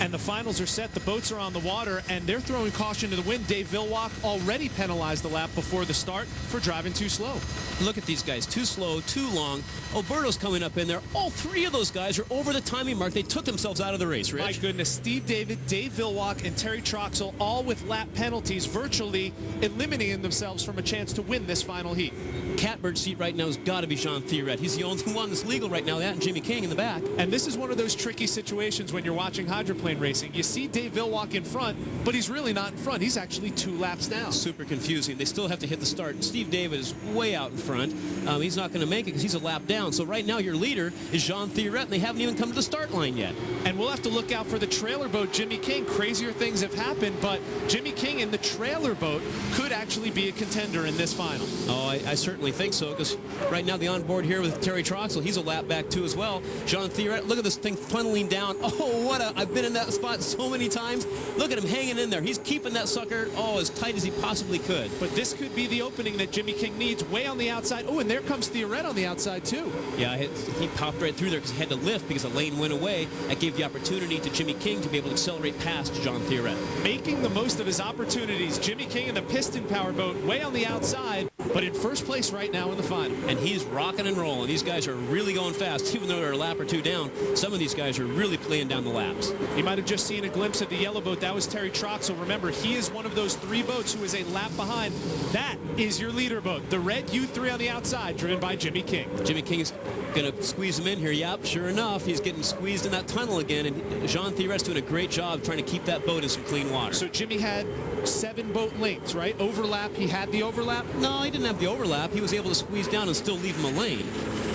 and the finals are set. The boats are on the water, and they're throwing caution to the wind. Dave Villwock already penalized the lap before the start for driving too slow. Look at these guys. Too slow, too long. Alberto's coming up in there. All three of those guys are over the timing mark. They took themselves out of the race, Rich. My goodness. Steve David, Dave Villwock, and Terry Troxel, all with lap penalties, virtually eliminating themselves from a chance to win this final heat. Catbird seat right now has got to be Jean Thierret. He's the only one that's legal right now. That and Jimmy King in the back. And this is one of those tricky situations when you're watching hydroplane racing. You see Dave Villwock in front, but he's really not in front. He's actually 2 laps down. Super confusing. They still have to hit the start. Steve David is way out in front. He's not going to make it because he's a lap down. So right now your leader is Jean Thierret, and they haven't even come to the start line yet. And we'll have to look out for the trailer boat, Jimmy King. Crazier things have happened, but Jimmy King in the trailer boat could actually be a contender in this final. Oh, I certainly think so, because right now the onboard here with Terry Troxel, he's a lap back too as well. Jean Thierret, look at this thing funneling down. Oh, I've been in that spot so many times. Look at him hanging in there. He's keeping that sucker, as tight as he possibly could. But this could be the opening that Jimmy King needs, way on the outside. Oh, and there comes Thierret on the outside too. Yeah, he popped right through there because he had to lift because the lane went away. That gave the opportunity to Jimmy King to be able to accelerate past Jean Thierret. Making the most of his opportunities. Jimmy King in the piston-powered boat, way on the outside, but in first place right now in the final. And he's rocking and rolling. These guys are really going fast. Even though they're a lap or two down, some of these guys are really playing down the laps. You might have just seen a glimpse of the yellow boat. That was Terry Troxel. Remember, he is one of those 3 boats who is a lap behind. That is your leader boat. The red U3 on the outside, driven by Jimmy King. Jimmy King is going to squeeze him in here. Yep, sure enough, he's getting squeezed in that tunnel again. And Jean Thierret's doing a great job trying to keep that boat in some clean water. So Jimmy had 7 boat lengths, right? Overlap. He had the overlap? No, he didn't have the overlap. He was able to squeeze down and still leave him a lane.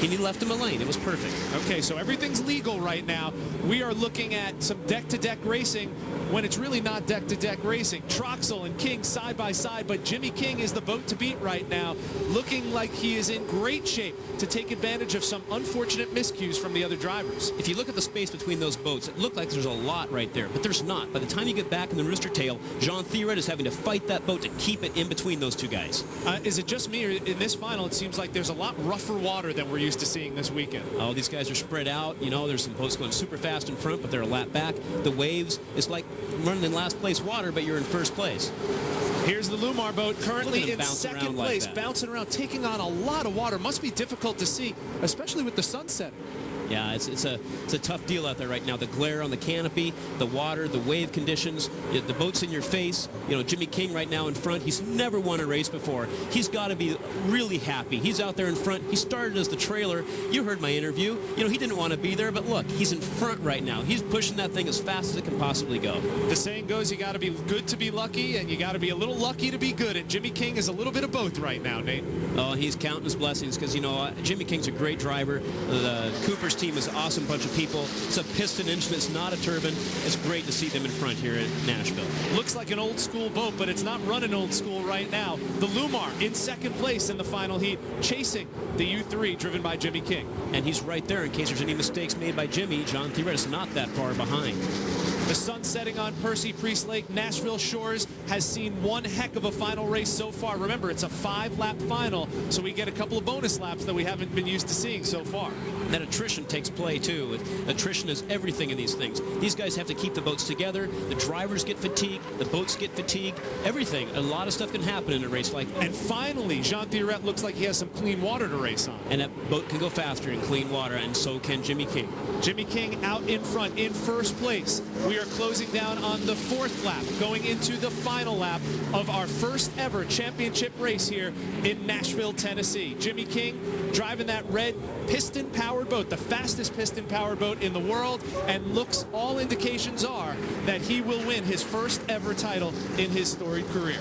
He left him a lane. It was perfect. Okay, so everything's legal right now. We are looking at some deck-to-deck racing when it's really not deck-to-deck racing. Troxel and King side by side, but Jimmy King is the boat to beat right now, looking like he is in great shape to take advantage of some unfortunate miscues from the other drivers. If you look at the space between those boats, it looked like there's a lot right there, but there's not. By the time you get back in the rooster tail, Jean Thierret is having to fight that boat to keep it in between those 2 guys. Is it just me, or in this final it seems like there's a lot rougher water than we're used to seeing this weekend? Oh, these guys are spread out. You know, there's some boats going super fast in front, but they're a lap back. The waves, it's like running in last place water, but you're in first place. Here's the Lumar boat currently in second place, like bouncing around, taking on a lot of water. Must be difficult to see, especially with the sunset. Yeah, it's a tough deal out there right now. The glare on the canopy, the water, the wave conditions, the boat's in your face. You know, Jimmy King right now in front. He's never won a race before. He's got to be really happy. He's out there in front. He started as the trailer. You heard my interview. You know, he didn't want to be there, but look, he's in front right now. He's pushing that thing as fast as it can possibly go. The saying goes, you got to be good to be lucky, and you got to be a little lucky to be good. And Jimmy King is a little bit of both right now, Nate. Oh, he's counting his blessings because, you know, Jimmy King's a great driver. The Cooper's team is an awesome bunch of people. It's a piston engine. It's not a turbine. It's great to see them in front here in Nashville. Looks like an old school boat, but it's not running old school right now. The Lumar in second place in the final heat, chasing the U3 driven by Jimmy King. And he's right there in case there's any mistakes made by Jimmy. Jean Thierret is not that far behind. The sun setting on Percy Priest Lake. Nashville Shores has seen one heck of a final race so far. Remember, it's a 5-lap final, so we get a couple of bonus laps that we haven't been used to seeing so far. That attrition takes play, too. Attrition is everything in these things. These guys have to keep the boats together. The drivers get fatigued. The boats get fatigued. Everything. A lot of stuff can happen in a race like that. And finally, Jean Thierret looks like he has some clean water to race on. And that boat can go faster in clean water, and so can Jimmy King. Jimmy King out in front in first place. We are closing down on the 4th lap, going into the final lap of our first ever championship race here in Nashville, Tennessee. Jimmy King driving that red piston-powered boat, the fastest piston-powered boat in the world, and looks, all indications are that he will win his first ever title in his storied career.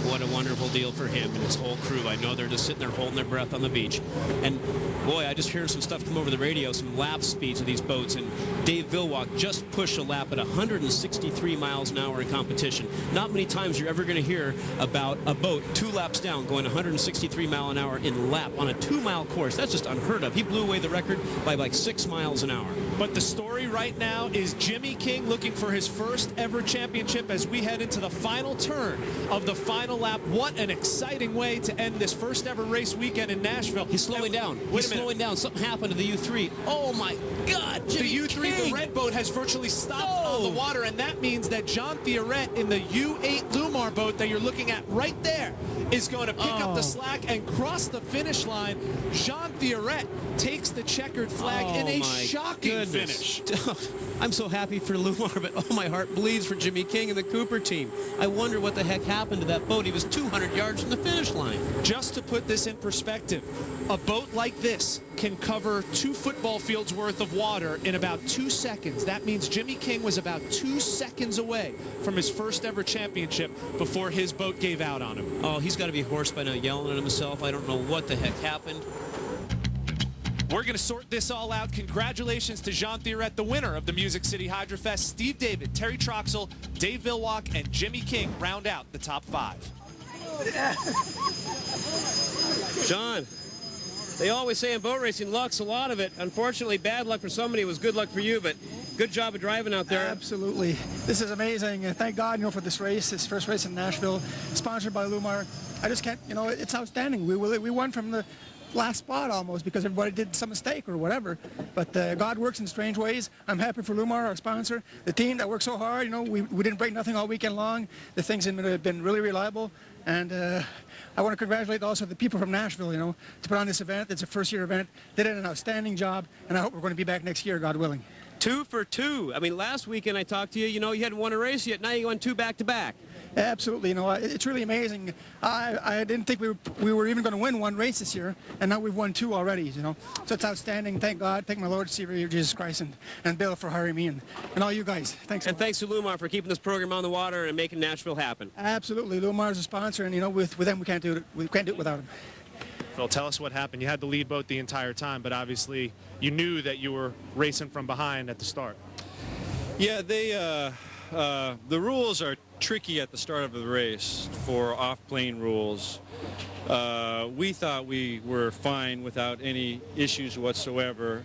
What a wonderful deal for him and his whole crew. I know they're just sitting there holding their breath on the beach. And boy, I just heard some stuff come over the radio, some lap speeds of these boats, and Dave Villwock just pushed a lap at 163 miles an hour in competition. Not many times you're ever going to hear about a boat 2 laps down going 163 mile an hour in lap on a 2-mile course. That's just unheard of. He blew away the record by like 6 miles an hour. But the story right now is Jimmy King looking for his first ever championship as we head into the final turn of the final lap. What an exciting way to end this first ever race weekend in Nashville. He's slowing down. He's slowing down. Something happened to the U3. Oh my God, Jimmy The U3, King. the red boat, has virtually stopped on the water, and that means that Jean Thioret in the U8 Lumar boat that you're looking at right there is going to pick up the slack and cross the finish line. Jean Thioret takes the checkered flag in a shocking finish. I'm so happy for Lumar, but oh, my heart bleeds for Jimmy King and the Cooper team. I wonder what the heck happened to that boat. He was 200 yards from the finish line. Just to put this in perspective, a boat like this can cover 2 football fields worth of water in about 2 seconds. That means Jimmy King was about 2 seconds away from his first ever championship before his boat gave out on him. Oh, he's got to be hoarse by now, yelling at himself. I don't know what the heck happened. We're going to sort this all out. Congratulations to Jean Thioret, the winner of the Music City Hydrofest. Steve David, Terry Troxel, Dave Villwalk, and Jimmy King round out the top 5. John, they always say in boat racing, luck's a lot of it. Unfortunately, bad luck for somebody was good luck for you, but good job of driving out there. Absolutely. This is amazing. Thank God, for this race, this first race in Nashville, sponsored by Lumar. I just can't, it's outstanding. We won from the last spot almost because everybody did some mistake or whatever. But God works in strange ways. I'm happy for Lumar, our sponsor, the team that worked so hard. We didn't break nothing all weekend long. The things have been really reliable. And I want to congratulate also the people from Nashville, to put on this event. It's a first-year event. They did an outstanding job, and I hope we're going to be back next year, God willing. 2 for 2. I mean, last weekend I talked to you, you hadn't won a race yet. Now you won 2 back-to-back. Absolutely. It's really amazing. I didn't think we were even going to win 1 race this year, and now we've won 2 already, So it's outstanding. Thank God. Thank my Lord, Savior, Jesus Christ, and Bill for hiring me, and all you guys. Thanks. And thanks to Lumar for keeping this program on the water and making Nashville happen. Absolutely. Lumar's a sponsor, and, with them we can't do it. We can't do it without them. Phil, tell us what happened. You had the lead boat the entire time, but obviously you knew that you were racing from behind at the start. Yeah, the rules are tricky at the start of the race for off-plane rules. We thought we were fine without any issues whatsoever.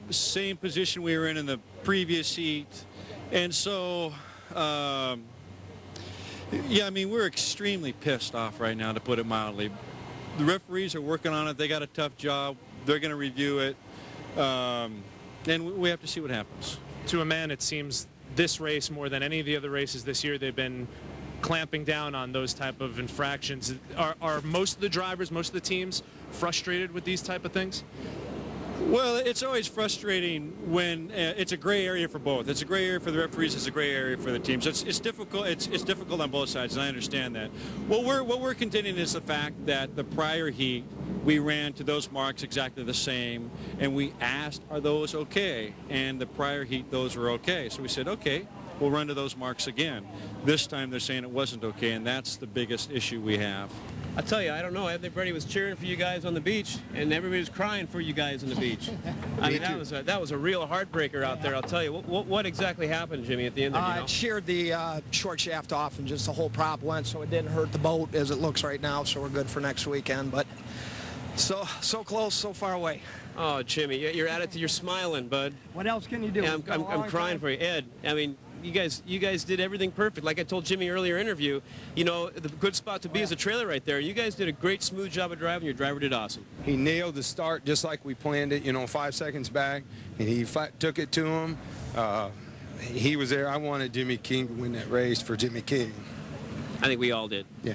Same position we were in the previous heat. And so, yeah, I mean, we're extremely pissed off right now, to put it mildly. The referees are working on it. They got a tough job. They're going to review it. And we have to see what happens. To a man, it seems this race, more than any of the other races this year, they've been clamping down on those type of infractions. Are most of the drivers, most of the teams frustrated with these type of things? Well, it's always frustrating when it's a gray area for both. It's a gray area for the referees. It's a gray area for the teams. It's difficult. It's difficult on both sides, and I understand that. What we're contending is the fact that the prior heat we ran to those marks exactly the same, and we asked, are those okay? And the prior heat, those were okay. So we said, okay, we'll run to those marks again. This time they're saying it wasn't okay, and that's the biggest issue we have. I'll tell you, I don't know. Everybody was cheering for you guys on the beach, and everybody was crying for you guys on the beach. I mean, that was a real heartbreaker out there. I'll tell you. What exactly happened, Jimmy, at the end? It sheared the short shaft off, and just the whole prop went, so it didn't hurt the boat as it looks right now. So we're good for next weekend. But so close, so far away. Oh, Jimmy, you're at it. You're smiling, bud. What else can you do? Yeah, I'm crying for you, Ed. I mean, you guys did everything perfect. Like I told Jimmy earlier interview, the good spot to be is a trailer right there. You guys did a great, smooth job of driving. Your driver did awesome. He nailed the start just like we planned it, 5 seconds back, and he took it to him. He was there. I wanted Jimmy King to win that race for Jimmy King. I think we all did. Yeah.